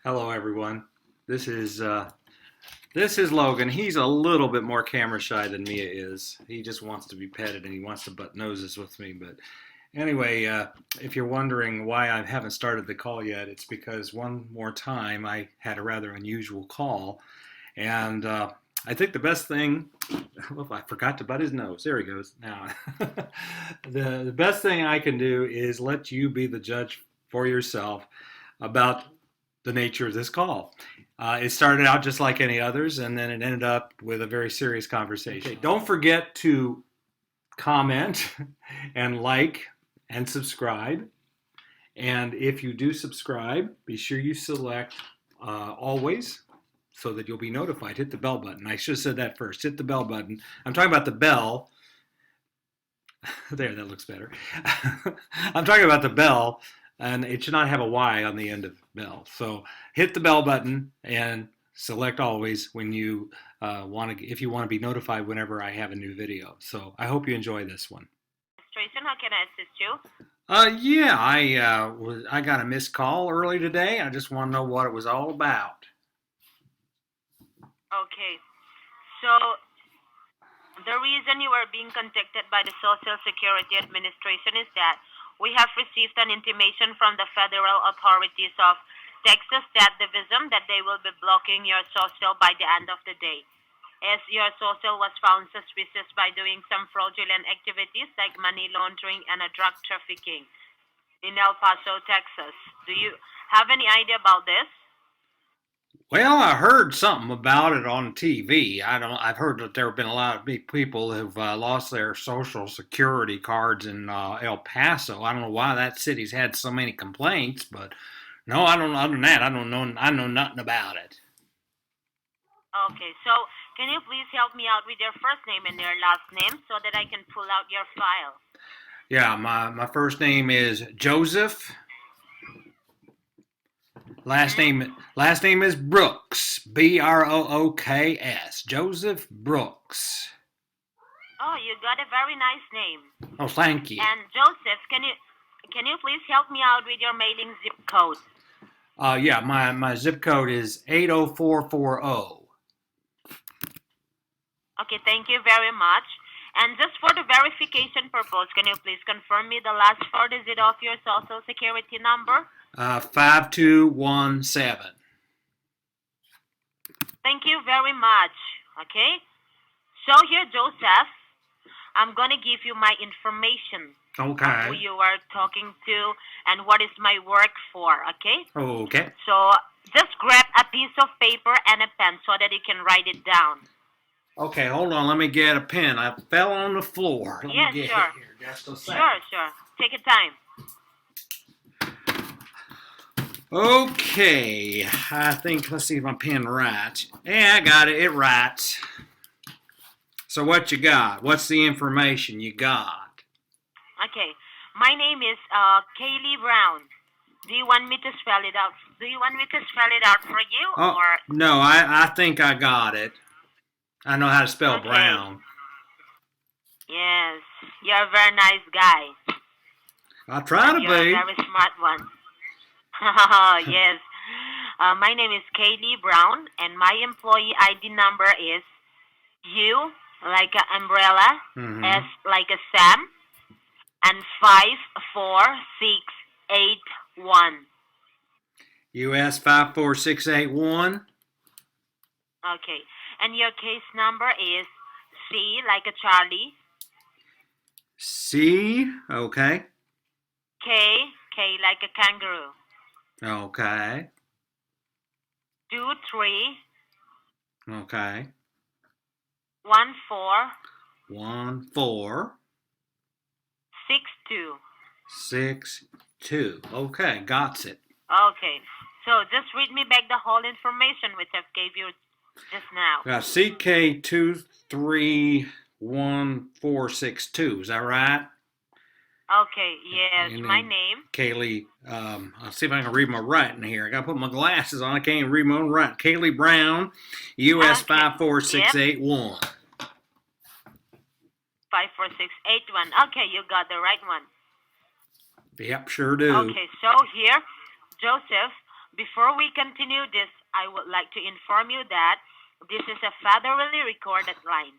Hello, everyone. This is Logan. He's a little bit more camera shy than Mia is. He just wants to be petted and he wants to butt noses with me. But anyway, if you're wondering why I haven't started the call yet, it's because one more time I had a rather unusual call, and I think the best thing. Well, I forgot to butt his nose. There he goes. Now, the best thing I can do is let you be the judge for yourself about the nature of this call. It started out just like any others, and then it ended up with a very serious conversation. Okay, don't forget to comment and like and subscribe. And if you do subscribe, be sure you select always so that you'll be notified. Hit the bell button. I should have said that first. Hit the bell button. I'm talking about the bell. There, that looks better. I'm talking about the bell, and it should not have a Y on the end of bell. So hit the bell button and select always when you if you want to be notified whenever I have a new video. So I hope you enjoy this one. How can I assist you? Yeah, I got a missed call early today. I just want to know what it was all about. Okay. So the reason you are being contacted by the Social Security Administration is that we have received an intimation from the federal authorities of Texas State Division that they will be blocking your social by the end of the day. As your social was found suspicious by doing some fraudulent activities like money laundering and a drug trafficking in El Paso, Texas. Do you have any idea about this? Well, I heard something about it on TV. I've heard that there have been a lot of people who've lost their Social Security cards in El Paso. I don't know why that city's had so many complaints, but no, I don't. Other than that, I don't know. I know nothing about it. Okay, so can you please help me out with your first name and your last name so that I can pull out your file? Yeah, my first name is Joseph. Last name is Brooks. Brooks. Joseph Brooks. Oh, you got a very nice name. Oh, thank you. And Joseph, can you please help me out with your mailing zip code? Yeah, my zip code is 80440. Okay, thank you very much. And just for the verification purpose, can you please confirm me the last four digits of your social security number? 5217. Thank you very much. Okay? So here, Joseph, I'm going to give you my information. Okay. Who you are talking to and what is my work for, okay? Okay. So just grab a piece of paper and a pen so that you can write it down. Okay, hold on. Let me get a pen. I fell on the floor. Let Yeah, me get sure. it here just a second. Sure. Take your time. Okay, I think, let's see if my pen writes. Yeah, I got it. It writes. So what you got? What's the information you got? Okay. My name is Kaylee Brown. Do you want me to spell it out? Do you want me to spell it out for you or? No, I think I got it. I know how to spell Okay. Brown. Yes, you're a very nice guy. I try to You're a be. very smart one. Yes. My name is Kaylee Brown, and my employee ID number is U like an umbrella, S like a Sam, and 54681. US 54681. Okay, and your case number is C like a Charlie, C. Okay. K like a kangaroo, Okay. 23 Okay. 14 1462. 62. Okay, got it. Okay, so just read me back the whole information which I've gave you just now. Got CK231462. Is that right? Okay, yes, And my then name. Kaylee, I'll see if I can read my writing here. I gotta put my glasses on. I can't even read my own writing. Kaylee Brown, US Okay. 54681. 54681. Okay, you got the right one. Yep, sure do. Okay, so here, Joseph, Before we continue this, I would like to inform you that this is a federally recorded line.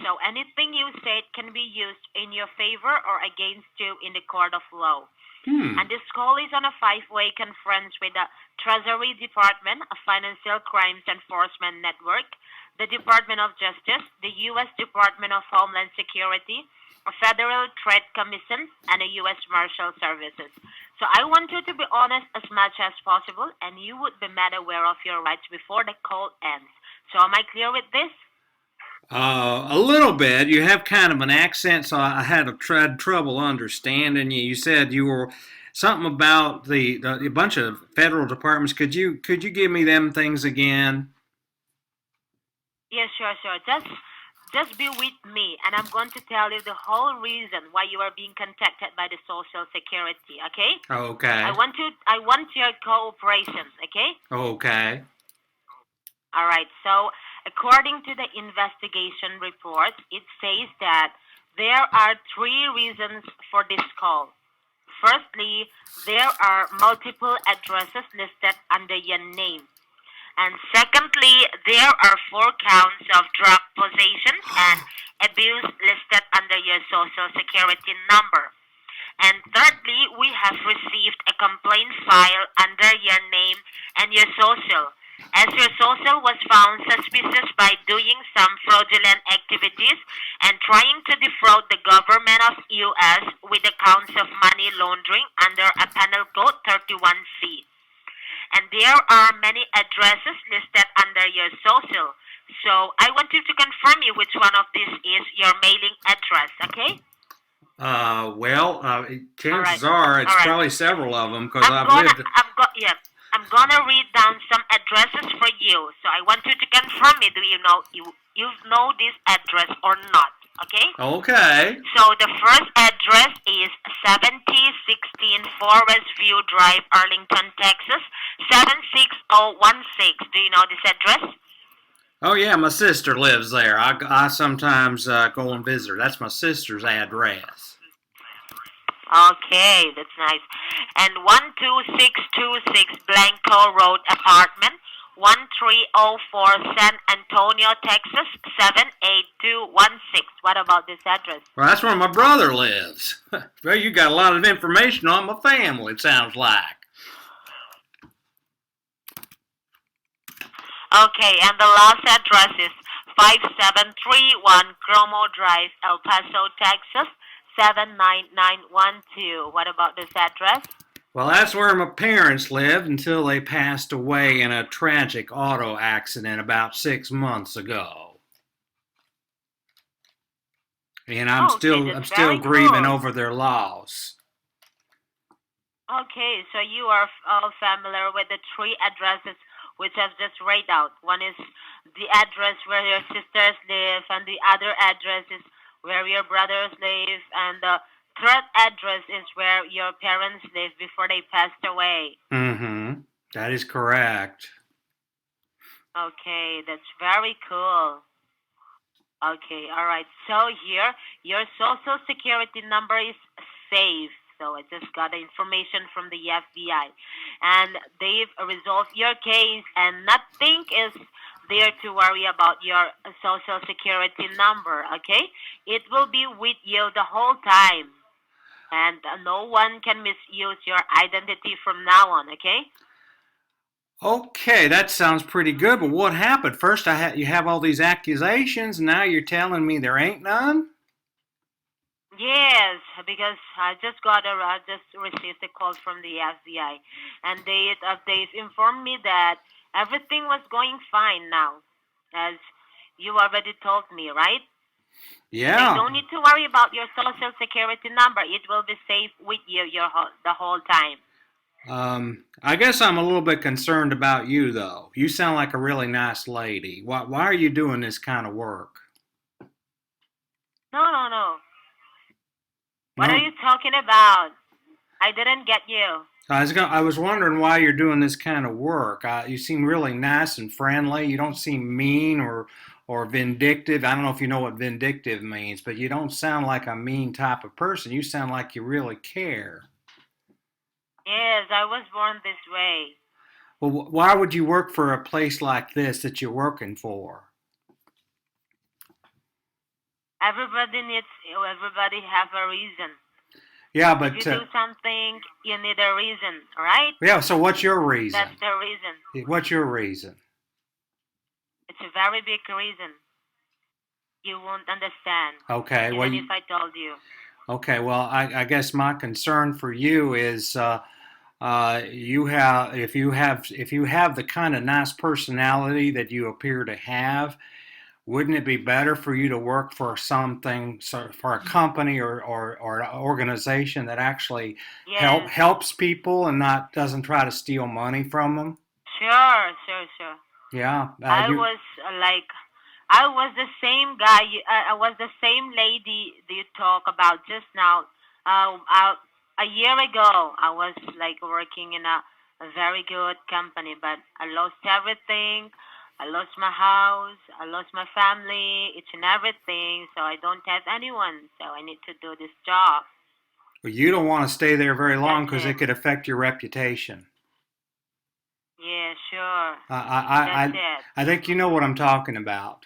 So anything you say can be used in your favor or against you in the court of law. Hmm. And this call is on a five-way conference with the Treasury Department, a Financial Crimes Enforcement Network, the Department of Justice, the U.S. Department of Homeland Security, a Federal Trade Commission, and the U.S. Marshal Services. So I want you to be honest as much as possible, and you would be made aware of your rights before the call ends. So am I clear with this? A little bit. You have kind of an accent, so I had tried trouble understanding you. You said you were something about a bunch of federal departments. Could you give me them things again? Yes, sure, sure. Just be with me, and I'm going to tell you the whole reason why you are being contacted by the Social Security. Okay? I Okay. want your cooperation. Okay? Okay. All right. So, according to the investigation report, it says that there are three reasons for this call. Firstly, there are multiple addresses listed under your name. And secondly, there are four counts of drug possession and abuse listed under your social security number. And thirdly, we have received a complaint file under your name and your social, as your social was found suspicious by doing some fraudulent activities and trying to defraud the government of US with the counts of money laundering under a penal code 31C. And there are many addresses listed under your social. So I want you to confirm me which one of these is your mailing address, okay? Well, All right. chances are All it's right. probably several of them because I've lived. Yeah, I'm gonna read down some addresses for you. So I want you to confirm me. Do you know this address or not? Okay. Okay. So the first address is 7016 Forest View Drive, Arlington, Texas 76016. Do you know this address? Oh yeah, my sister lives there. I sometimes go and visit her. That's my sister's address. Okay, that's nice. And 12626 Blanco Road Apartment, 1304 San Antonio, Texas 78216. What about this address? Well, that's where my brother lives. Well, you got a lot of information on my family. It sounds like. Okay, and the last address is 5731 Cromo Drive, El Paso, Texas 79912. What about this address? Well, that's where my parents lived until they passed away in a tragic auto accident about 6 months ago. And I'm Oh, okay, still I'm that's still very grieving cool. over their loss. Okay, so you are all familiar with the three addresses which I've just read out. One is the address where your sisters live, and the other address is where your brothers live, and the third address is where your parents live before they passed away. Mm-hmm. That is correct. Okay, that's very cool. Okay, all right. So here, your social security number is safe. So I just got the information from the FBI, and they've resolved your case, and nothing is there to worry about your social security number. Okay, it will be with you the whole time, and no one can misuse your identity from now on. Okay. Okay, that sounds pretty good, but what happened? First, you have all these accusations, and now you're telling me there ain't none? Yes, because I just received a call from the FBI, and they've informed me that everything was going fine now, as you already told me, right? So you Yeah. don't need to worry about your social security number. It will be safe with you the whole time. I guess I'm a little bit concerned about you, though. You sound like a really nice lady. Why are you doing this kind of work? No, no, no. What are No, you talking about? I didn't get you. I was wondering why you're doing this kind of work. You seem really nice and friendly. You don't seem mean or vindictive. I don't know if you know what vindictive means, but you don't sound like a mean type of person. You sound like you really care. Yes, I was born this way. Well, why would you work for a place like this that you're working for? Everybody have a reason. Yeah, If you but do something, you need a reason, right? yeah. So what's your That's reason? the reason. What's your reason? It's a very big reason. You won't understand, Okay. Well, even if I told you. okay. Well, I guess my concern for you is you have if you have the kind of nice personality that you appear to have. Wouldn't it be better for you to work for something, for a company or an organization that actually Yes, helps people and not doesn't try to steal money from them? sure. Yeah, I you. was I was the same guy. I was the same lady you talk about just now. A year ago, I was like working in a very good company, but I lost everything. I lost my house. I lost my family. It's and everything. So I don't have anyone. So I need to do this job. You don't want to stay there very long That's because it it. could affect your reputation. Yeah, sure. I, I, That's I, it. I think you know what I'm talking about.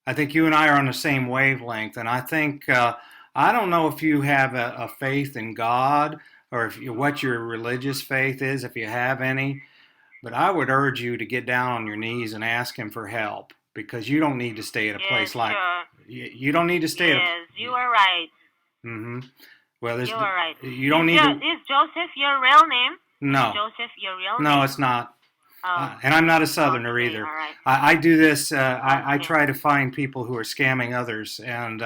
I think you and I are on the same wavelength, and I think I don't know if you have a faith in God or if what your religious faith is, if you have any. But I would urge you to get down on your knees and ask him for help because you don't need to stay at a Yes, place like sure. you don't need to stay at a. Yes, you are right. Mm-hmm. Well, You are right. you don't need to. Is Joseph your real name? Is No, Joseph your real no, name? it's not. Oh, And I'm not a southerner okay, either. all right. I do this. I Okay. try to find people who are scamming others, and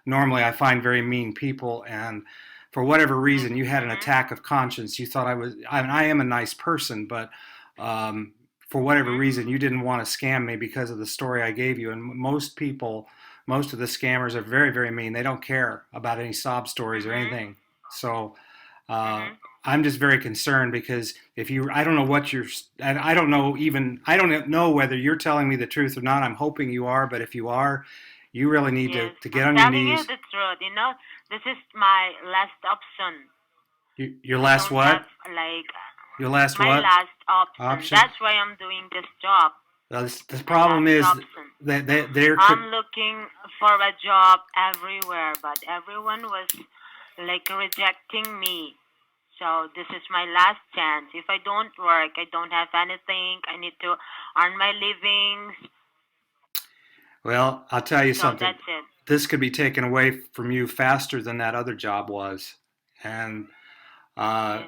normally I find very mean people. And for whatever reason, you had an Mhm. attack of conscience. You thought I was. I mean, I am a nice person, but um, for whatever Mhm. reason, you didn't want to scam me because of the story I gave you. And most people, most of the scammers are very, very mean. They don't care about any sob stories or Mhm. anything. So uh, Mhm. I'm just very concerned because if you, I don't know what you're, and I don't know even, I don't know whether you're telling me the truth or not. I'm hoping you are, but if you are, you really need Yes, to get I'm on your telling you knees. the truth. This is my last option. Your I last don't have what? like Your last my what last option. option? That's why I'm doing this job. The My problem last is option. that there could, I'm looking for a job everywhere, but everyone was like rejecting me. So this is my last chance. If I don't work, I don't have anything. I need to earn my livings. well, I'll tell you So something. that's it. This could be taken away from you faster than that other job was. And uh, Yeah.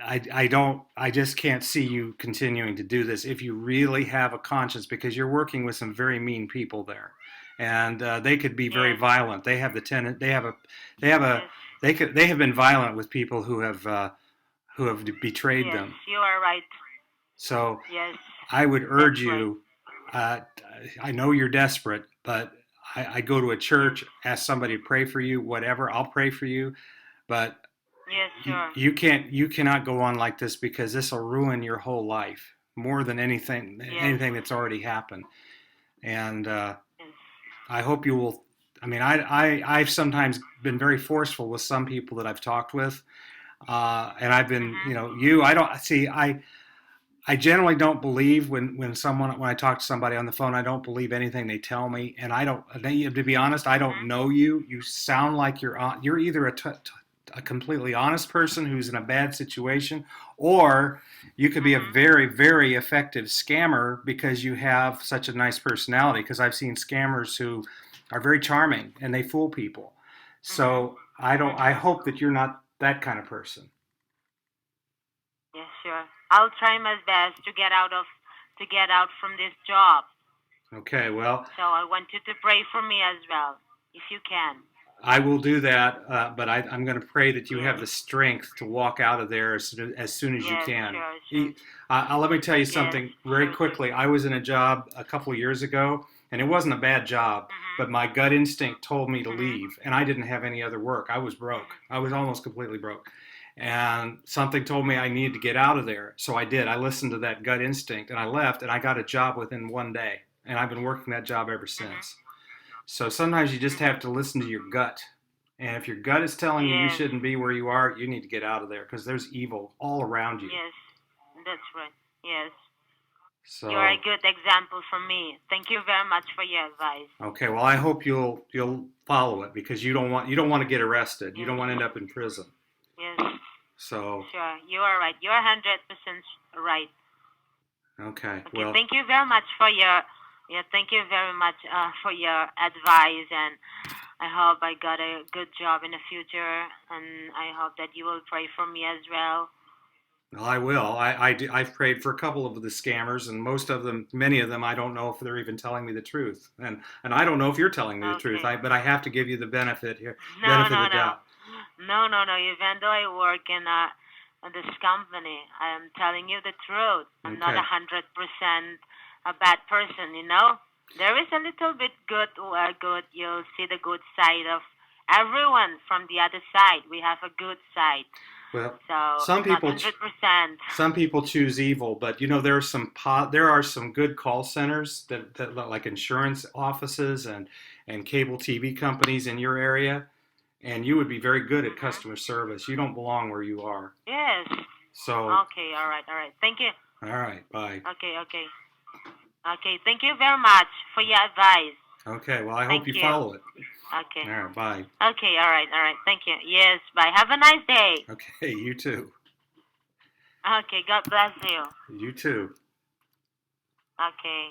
I just can't see you continuing to do this if you really have a conscience because you're working with some very mean people there, and they could be very Yes. violent. They have the tenant. They have a, Yes. they have been violent with people who have betrayed Yes. them. You are right. So Yes. I would That's urge right. you. Uh, I know you're desperate, but I go to a Yes. church, ask somebody to pray for you, whatever. I'll pray for you, but Yes. Sure. you cannot go on like this because this will ruin your whole life more than Yes. anything that's already happened. And Yes. I hope you will. I mean, I've sometimes been very forceful with some people that I've talked with, and I've been, Mhm. you know, you. I don't see. I generally don't believe when I talk to somebody on the phone. I don't believe anything they tell me, and I don't. To be honest, I don't Mhm. know you. You sound like you're either a completely honest person who's in a bad situation, or you could be a Mhm. very very effective scammer because you have such a nice personality. Because I've seen scammers who are very charming and they fool people. Mhm. So I don't. I Mhm. hope that you're not that kind of person. Yes. Sure. I'll try my best to get out from this job. Okay. Well, So I want you to pray for me as well, if you can. I will do that, but I'm going to pray that you have Yes. the strength to walk out of there as soon as you Yes. can. Sure. Sure. Let me tell you Yes. something very Sure. Sure. quickly. I was in a job a couple of years ago, and it wasn't a bad job, but Mhm. my gut instinct told me to Mhm. leave, and I didn't have any other work. I was broke. Mhm. I was almost completely broke. And something told me I needed to get out of there. So I did. I listened to that gut instinct, and I left, and I got a job within one day. And I've been working that job ever Mhm. since. So sometimes you just have Mhm. to listen to your gut. And if your gut is telling you Yes. shouldn't be where you are, you need to get out of there because there's evil all around you. Yes. That's right. Yes. You are a So, good example for me. Thank you very much for your advice. okay, well, I hope you'll follow it because you don't want to get arrested. You don't want to end Yes. up in prison. Yes. So, Sure. You are right. You are 100% right. okay, Okay. well, Thank you very much for your. Yeah. Thank you very much for your advice, and I hope I got a good job in the future, and I hope that you will pray for me as well. I will. I've prayed for a couple of the scammers, and most of them, many of them, I don't know if they're even telling me the truth, and I don't know if you're telling me the truth. Okay. But I have to give you the benefit here, No, benefit of no, the no. doubt. No. Even though I work in this company, I am telling you the truth. I'm not Okay. 100% a bad person, you know? There is a little bit good or good. You'll see the good side of everyone from the other side. We have a good side. Well, So, some not people 100%. some people choose evil, but there are some good call centers that like insurance offices and cable TV companies in your area, and you would be very good at Hmm. customer service. You don't belong where you are. Yes. So, Okay, all right. Thank you. all right, bye. Okay. Okay, thank you very much for your advice. Okay, well, I hope Thank you you. follow it. Okay. All right, bye. Okay, all right. Thank you. Yes, bye. Have a nice day. Okay, you too. Okay, God bless you. You too. Okay.